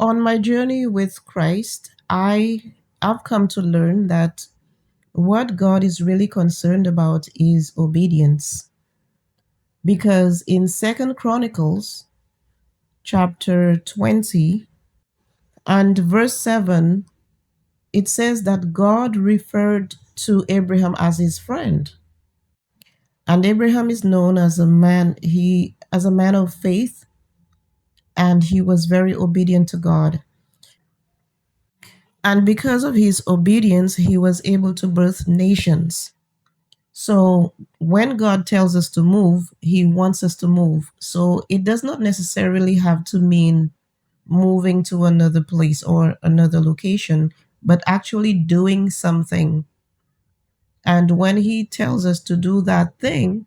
On my journey with Christ, I've come to learn that what God is really concerned about is obedience. Because in Second Chronicles chapter 20 and verse 7, it says that God referred to Abraham as his friend. And Abraham is known as a man of faith, and he was very obedient to God. And because of his obedience, he was able to birth nations. So when God tells us to move, he wants us to move. So it does not necessarily have to mean moving to another place or another location, but actually doing something. And when he tells us to do that thing,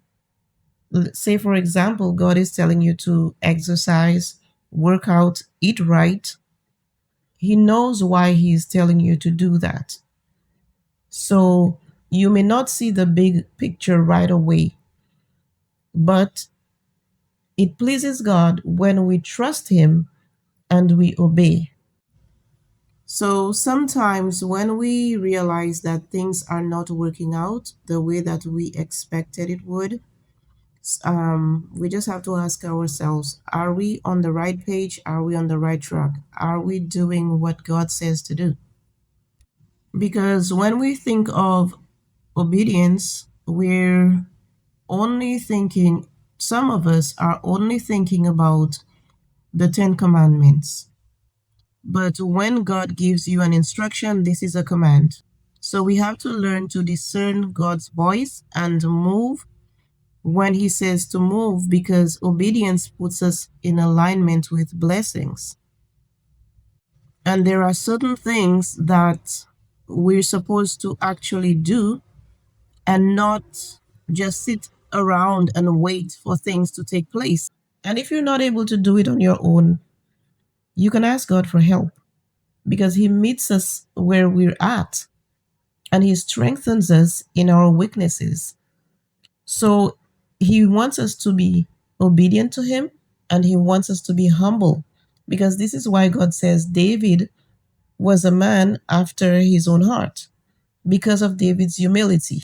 say for example, God is telling you to exercise, work out, eat right, he knows why he is telling you to do that. So you may not see the big picture right away, but it pleases God when we trust him and we obey. So sometimes when we realize that things are not working out the way that we expected it would, we just have to ask ourselves, are we on the right page? Are we on the right track? Are we doing what God says to do? Because when we think of obedience, we're only thinking, some of us are only thinking about the Ten Commandments. But when God gives you an instruction, this is a command. So we have to learn to discern God's voice and move when he says to move, because obedience puts us in alignment with blessings. And there are certain things that we're supposed to actually do and not just sit around and wait for things to take place. And if you're not able to do it on your own, you can ask God for help, because he meets us where we're at and he strengthens us in our weaknesses. So he wants us to be obedient to him, and he wants us to be humble, because this is why God says David was a man after his own heart, because of David's humility.